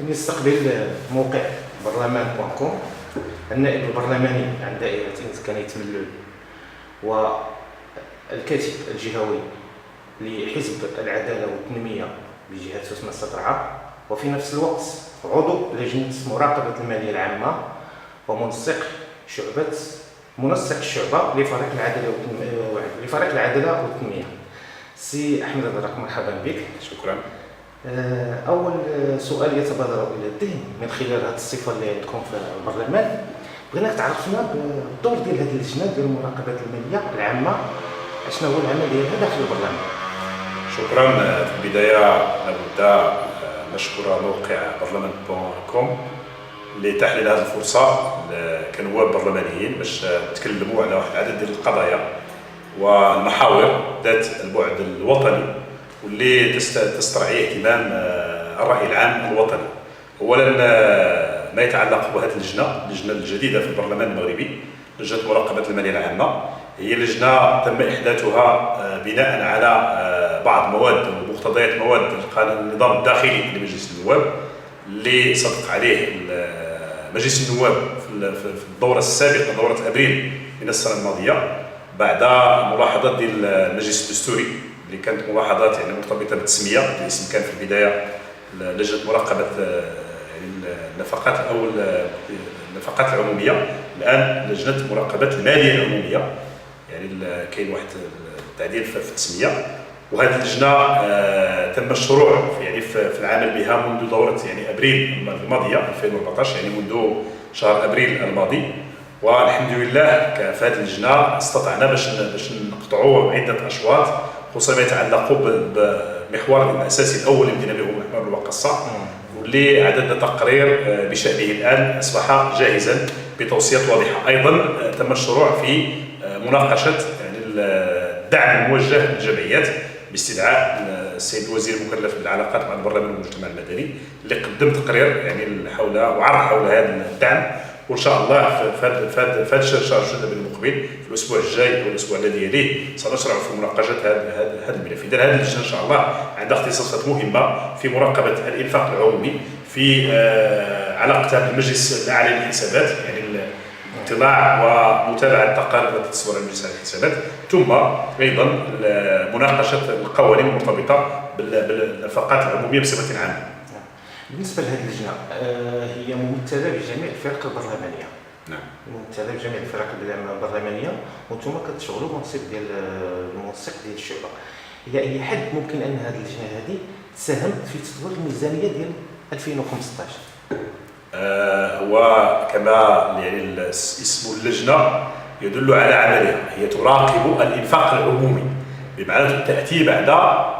يستقبل موقع برلمان.com النائب البرلماني عن دائرة إسكانية تملل والكاتب الجهوي لحزب العدالة والتنمية بجهة سوسمة السطرعة، وفي نفس الوقت عضو لجنة مراقبة المالية العامة ومنسق الشعبة لفريق العدالة والتنمية. سي أحمد الدراك، مرحبا بك. شكرا. أول سؤال يتبادر إلى الذهن من خلال هذه الصفة اللي عندكم في البرلمان، بغيناك تعرفنا بالدور ديال هذه اللجنة ديال المراقبة المالية العامة، شنو هو العمل ديالها داخل البرلمان؟ شكرا. في البداية لابد نشكر موقع برلمان.com لتحليل هذه الفرصة كنواب برلمانيين باش نتكلموا على واحد العدد ديال القضايا والمحاور ذات البعد الوطني واللي تسترعي اهتمام الرأي العام الوطني. اولا ما يتعلق بهذه اللجنه الجديده في البرلمان المغربي، لجنه مراقبه الماليه العامه، هي لجنه تم احداثها بناء على بعض مواد ومقتضيات مواد النظام الداخلي لمجلس النواب اللي صدق عليه مجلس النواب في الدوره السابقه، دوره ابريل من السنه الماضيه، بعد ملاحظات ديال المجلس الدستوري اللي كانت ملاحظات يعني مرتبطه بالتسميه. الاسم كان في البدايه لجنه مراقبه النفقات او النفقات العموميه، الان لجنه مراقبه الماليه العموميه، يعني كاين واحد التعديل في التسميه. وهذه اللجنه تم الشروع في العمل بها منذ دوره يعني ابريل الماضيه 2014، يعني منذ شهر ابريل الماضي. والحمد لله في هذه اللجنه استطعنا باش نقطعوا عده اشواط، خصوصا ما يتعلق بمحور الاساسي الاول اللي بدينا به محور الوقصه، واللي عددنا تقرير بشانه الان اصبح جاهزا بتوصيات واضحه. ايضا تم الشروع في مناقشه يعني الدعم الموجه للجمعيات باستدعاء السيد الوزير المكلف بالعلاقات مع البرلمان والمجتمع المدني، اللي قدم تقرير يعني حول وعرض حول هذا الدعم. وان شاء الله في هذا الشهر جويلية المقبل في الاسبوع الجاي والاسبوع الذي يليه سنشرع في مناقشه هذا الملف. اذا هذه اللجنه ان شاء الله عندها اختصاصات مهمه في مراقبه الانفاق العمومي، في علاقتها بالمجلس الاعلى للحسابات، يعني الاطلاع ومتابعه التقارير التي تصدر عن المجلس الاعلى للحسابات، ثم ايضا مناقشه القوانين المرتبطه بالنفقات العموميه بصفه عامه. بالنسبه لهذه اللجنه هي ممثله بجميع الفرق البرلمانيه. نعم. ممثله بجميع الفرق البرلمانيه، وانتم كتشغلوا منصب ديال المنسق ديال الشعبه. الى اي حد ممكن ان هذه اللجنه هذه تساهم في تطوير الميزانيه ديال 2015؟ وكما يعني اسم اللجنه يدل على عملها، هي تراقب الانفاق العمومي، بمعنى تاتي بعد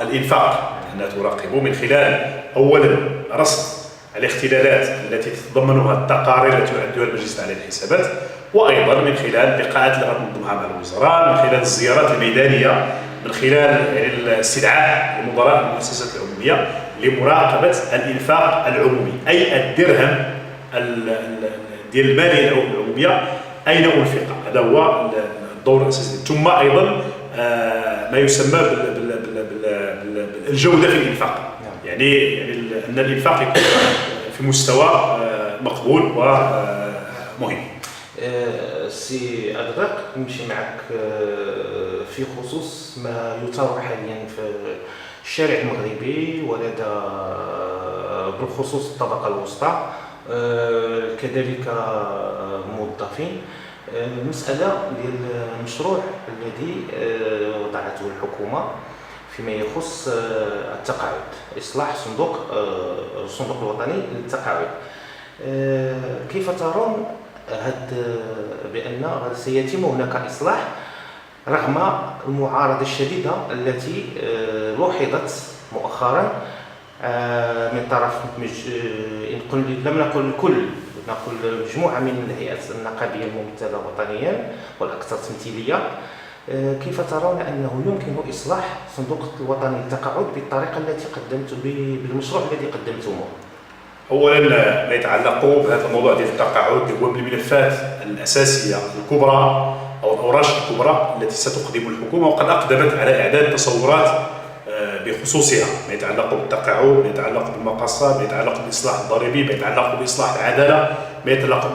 الانفاق انها تراقب من خلال اولا رصد الاختلالات التي تتضمنها التقارير التي يعدها المجلس الاعلى للحسابات، وايضا من خلال اللقاءات اللي غتنظمها مع الوزراء، من خلال الزيارات الميدانيه، من خلال يعني الاستدعاء لمدراء المؤسسات العموميه لمراقبه الانفاق العمومي، اي الدرهم ديال الماليه العموميه اين انفق. هذا هو الدور الاساسي. ثم ايضا ما يسمى بالجوده في الانفاق، يعني ان الانفاق يكون في مستوى مقبول ومهم. سي أدراك، نمشي معك في خصوص ما يثار حاليا في الشارع المغربي ولدى بالخصوص الطبقه الوسطى، كذلك موظفين. المساله ديال المشروع الذي وضعته الحكومه فيما يخص التقاعد، إصلاح الصندوق الوطني للتقاعد. كيف ترون بأن سيتم هناك إصلاح رغم المعارضة الشديدة التي لوحظت مؤخرا من طرف لم نقل الكل، نقول مجموعة من الهيئات النقابية الممثلة وطنيا والأكثر تمثيلية. كيف ترون أنه يمكن إصلاح الصندوق الوطني للتقاعد بالطريقة التي بالمشروع الذي قدمتموه؟ اولا ما يتعلق بهذا الموضوع ديال التقاعد هو من الملفات الاساسيه الكبرى او الاوراش الكبرى التي ستقدم الحكومه، وقد اقدمت على اعداد تصورات بخصوصها، ما يتعلق بالتقاعد، ما يتعلق بالمقاصات، ما يتعلق بالاصلاح الضريبي، ما يتعلق باصلاح العداله، ما يتعلق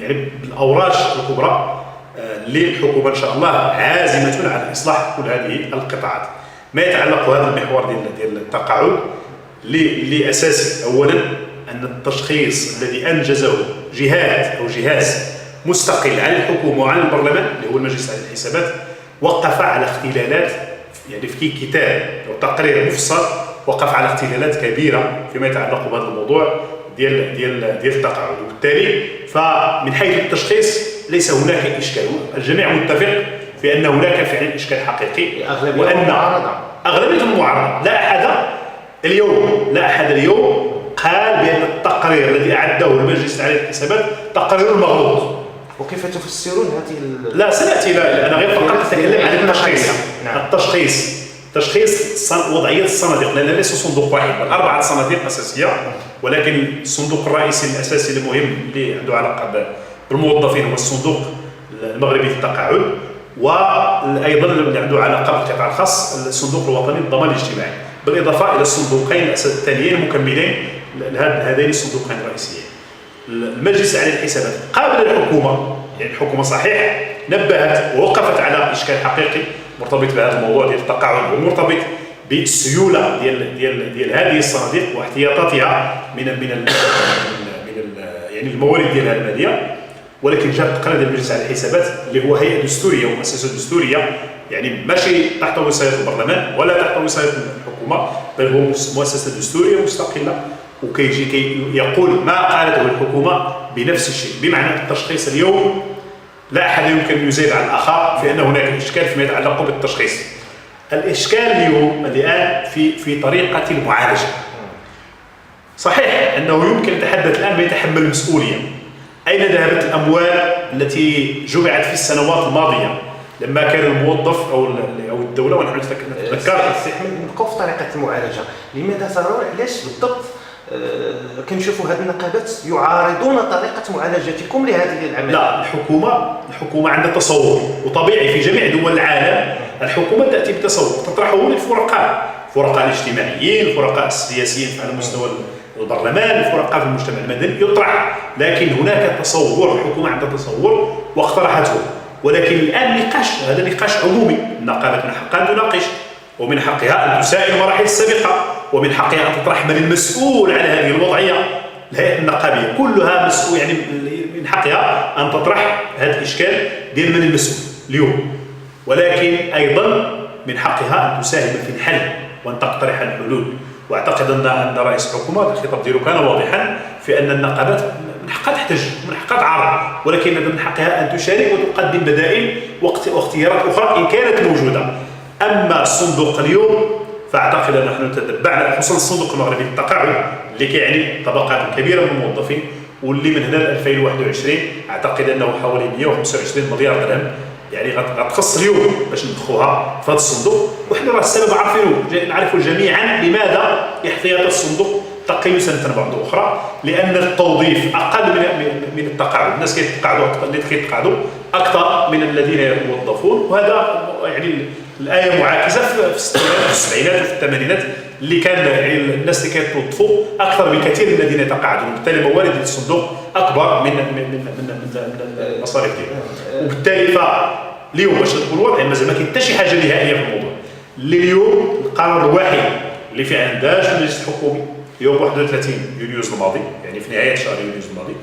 يعني بالاوراق الكبرى اللي الحكومه ان شاء الله عازمه على اصلاح كل هذه القطاعات. ما يتعلق بهذا المحور ديال التقاعد اللي اساسي اولا ان التشخيص الذي انجزه جهات او جهاز مستقل عن الحكومه وعن البرلمان اللي هو المجلس على الحسابات وقف على اختلالات، يعني في كتاب او تقرير مفصل وقف على اختلالات كبيره فيما يتعلق بهذا الموضوع ديال التقاعد. وبالتالي فمن حيث التشخيص ليس هناك اشكال، الجميع متفق في ان هناك فعلا اشكال حقيقي، وان اغلبيه المعارضه لا احد اليوم قال بان التقرير الذي اعده المجلس على الحسابات تقرير مغلوط. وكيف تفسرون هذه لا سناتي، لا انا غير فقط اتكلم عن التشخيص. تشخيص وضعيه الصناديق، لان ليس صندوق واحد بل 4 صناديق اساسيه، ولكن الصندوق الرئيسي الاساسي المهم اللي عنده علاقه بالموظفين هو الصندوق المغربي للتقاعد، وايضا اللي عنده علاقه بالقطاع الخاص الصندوق الوطني للضمان الاجتماعي، بالاضافه الى الصندوقين الثانيين المكملين لهذين الصندوقين الرئيسيين. المجلس على الحسابات قابل الحكومه، يعني الحكومه صحيح نبهت ووقفت على اشكال حقيقي مرتبط بهذا الموضوع ديال التقاعد ومرتبط بالسيوله ديال هذه الصناديق واحتياطاتها من يعني الموارد ديالها الماليه، ولكن جاء التقرير ديال المجلس على الحسابات اللي هو هيئه دستوريه ومؤسسه دستوريه، يعني ماشي تحت وصايه البرلمان ولا تحت وصايه الحكومه، بل هو مؤسسه دستوريه مستقله، وكيجي يقول ما قالته الحكومه بنفس الشيء. بمعنى التشخيص اليوم لا احد يمكن ان يزيد على الاخر في ان هناك اشكال فيما يتعلق بالتشخيص. الاشكال اليوم الان في طريقه المعالجه. صحيح انه يمكن نتحدث الان بيتحمل المسؤوليه. اين ذهبت الاموال التي جمعت في السنوات الماضيه لما كان الموظف او الدوله، ونحن نتذكر نبقاو في طريقه المعالجه. لماذا ترون علاش بالضبط كنشوفوا هذه النقابات يعارضون طريقه معالجتكم لهذه العمليه؟ لا، الحكومه عندها تصور، وطبيعي في جميع دول العالم الحكومه تاتي بتصور تطرحه للفرقاء، الفرقاء الاجتماعيين، الفرقاء السياسيين على مستوى البرلمان، الفرقاء في المجتمع المدني يطرح، لكن هناك تصور، الحكومه عندها تصور واقترحته، ولكن الان نقاش، هذا نقاش عمومي، النقابات من حقها ان تناقش، ومن حقها ان تسائل المراحل السابقه، ومن حقها ان تطرح من المسؤول على هذه الوضعيه. الهيئه النقابيه كلها مسؤول، يعني من حقها ان تطرح هذا الاشكال ديال من المسؤول اليوم، ولكن ايضا من حقها ان تساهم في الحل وان تقترح الحلول. واعتقد ان رئيس الحكومه الخطاب ديالو كان واضحا في ان النقابات من حقها تحتج، من حقها تعارض، ولكن من حقها ان تشارك وتقدم بدائل واختيارات اخرى ان كانت موجوده. اما الصندوق اليوم فاعتقد ان نحن تتبعنا، خصوصا الصندوق المغربي للتقاعد اللي كيعني طبقات كبيره من الموظفين، واللي من هنا ل 2021 اعتقد انه حوالي 125 مليار درهم، يعني غتخص اليوم باش ندخلوها في هذا الصندوق. وحنا راه السبب نعرفوا جميعا لماذا احتياط الصندوق تقي سنه بعد اخرى، لان التوظيف اقل من التقاعد، الناس كيتقاعدوا اكثر من الذين يتوظفون، وهذا يعني الايه معاكسه في الستينات وفي السبعينات وفي الثمانينات اللي كان يعني الناس اللي كيتوظفوا اكثر بكثير من الذين يتقاعدون، وبالتالي موارد الصندوق اكبر من المصاريف ديالو. وبالتالي فاليوم باش نقول الوضع ما زال ما كاين حتى شي حاجه نهائيه في الموضوع. اليوم القرار الوحيد اللي في عندهاش المجلس الحكومي يوم 31 يوليوز الماضي، يعني في نهايه شهر يوليوز الماضي،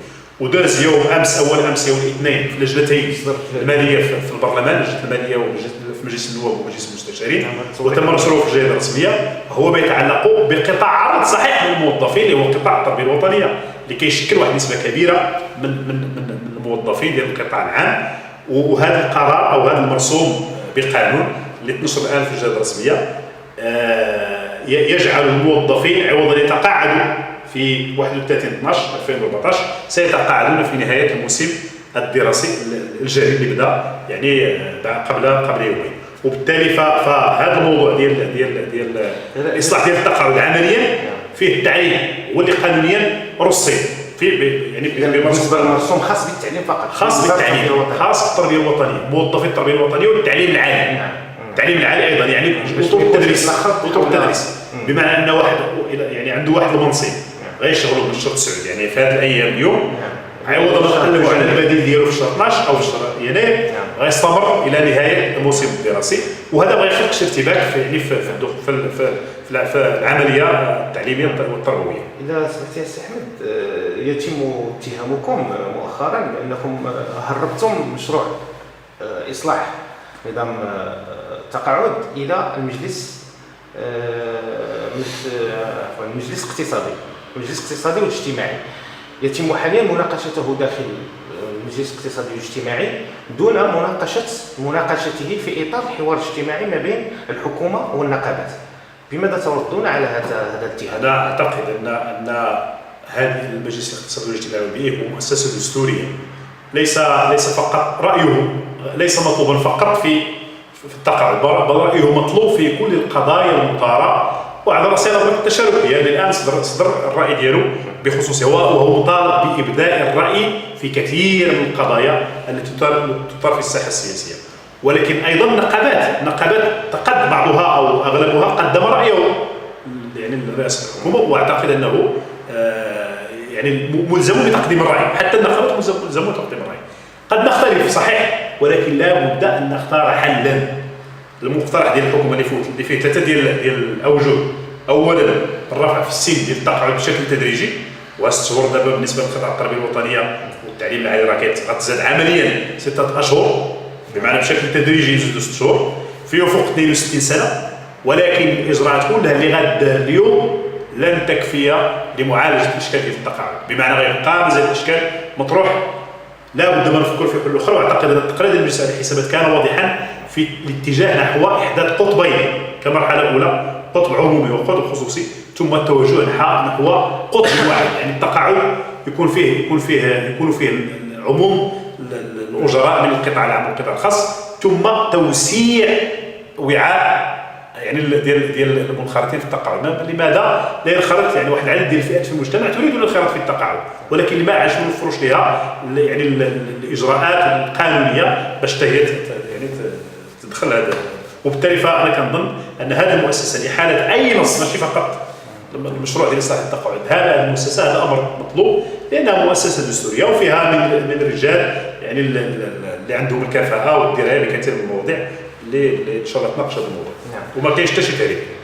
وداز يوم امس اول الاثنين في لجنتين الماليه في البرلمان، لجنه الماليه ولجنه في مجلس النواب ومجلس المستشارين، وتم نشره في الجريده الرسميه. هو ما يتعلق بقطاع عرض صحيح من الموظفين اللي هو قطاع التربيه الوطنيه، اللي كيشكل واحد النسبه كبيره من الموظفين ديال القطاع العام. وهذا القرار او هذا المرسوم بقانون اللي تنشر الان في الجريده الرسميه يجعل الموظفين عوض ان يتقاعدوا في 31/12/2014 سيتقاعدون في نهايه الموسم الدراسي الجاري اللي بدا يعني قبل يومين. وبالتالي فهذا الموضوع ديال الاصلاح ديال التقاعد عمليا فيه التعليم واللي قانونيا رصين في يعني بالنسبه للمرسوم خاص بالتعليم فقط، خاص بالتعليم، خاص بالتربيه الوطنيه، موظفي التربيه الوطنيه والتعليم العالي. التعليم العالي ايضا يعني باش اطر التدريس، يكون اطر التدريس، بمعنى ان واحد يعني عنده واحد المنصب غيشغلوا بالشهر السعودي يعني في هذه الايام اليوم عوض ما نقلبوا على البديل ديالو في شهر 12 او في شهر يناير غيستمر الى نهايه الموسم الدراسي، وهذا ما يخلقش ارتباك في يعني في العمليه التعليميه والتربويه. اذا سمحتي السي احمد، يتم اتهامكم مؤخرا بانكم هربتم مشروع اصلاح نظام التقاعد الى المجلس المجلس الاقتصادي والاجتماعي. يتم حاليا مناقشته داخل المجلس الاقتصادي والاجتماعي دون مناقشته في اطار حوار اجتماعي ما بين الحكومه والنقابات. بماذا تردون على هذا الاتهام؟ انا اعتقد ان هذه المجلس الاقتصادي والاجتماعي به هو مؤسسه دستوريه، ليس فقط رايه ليس مطلوبا فقط في التقاعد، بل رايه مطلوب في كل القضايا المثاره وعلى راسها القضايا التشاركيه. يعني الان صدر الراي ديالو بخصوصه، وهو مطالب بابداء الراي في كثير من القضايا التي تثار في الساحه السياسيه. ولكن ايضا النقابات قد بعضها او اغلبها قدم رايه يعني لرئاسه الحكومه، واعتقد انه يعني ملزم بتقديم الراي، حتى النقابات ملزم بتقديم الراي. قد نختلف صحيح، ولكن لا بد ان نختار حلا. المقترح ديال الحكومه اللي فيه ثلاثه ديال الاوجه: اولا الرفع في السن ديال التقاعد بشكل تدريجي، و6 شهور دابا بالنسبه للقطاع التربيه الوطنيه والتعليم العالي راه غتزاد عمليا 6 اشهر، بمعنى بشكل تدريجي يزيدوا 6 شهور في افق 62 سنه. ولكن الاجراءات كلها اللي غادار اليوم لن تكفي لمعالجه الاشكال في التقاعد، بمعنى غيبقى مازال الاشكال مطروح. لا بد من نفكر في حلول اخرى. واعتقد ان التقرير ديال المجلس الحسابات كان واضحا في الاتجاه نحو احداث قطبين كمرحله اولى: قطب عمومي وقطب خصوصي، ثم التوجه نحو قطب واحد، يعني التقاعد يكون فيه العموم الاجراء من القطاع العام والقطاع الخاص، ثم توسيع وعاء يعني ديال المنخرطين في التقاعد. لماذا لا ينخرط يعني واحد العدد ديال الفئات في المجتمع تريد الانخراط في التقاعد، ولكن ما عادش ما نوفروش لها يعني الاجراءات القانونيه باش هي يعني تدخل هذا. وبالتالي فانا كنظن ان هذه المؤسسه لحاله اي نص، ماشي فقط المشروع ديال اصلاح التقاعد، هذا المؤسسه هذا امر مطلوب، لانها مؤسسه دستوريه وفيها من الرجال يعني اللي عندهم الكفاءه والدرايه بكثير من المواضيع اللي ان شاء الله تناقش هذا الموضوع. وما كاينش حتى شي تاريخ.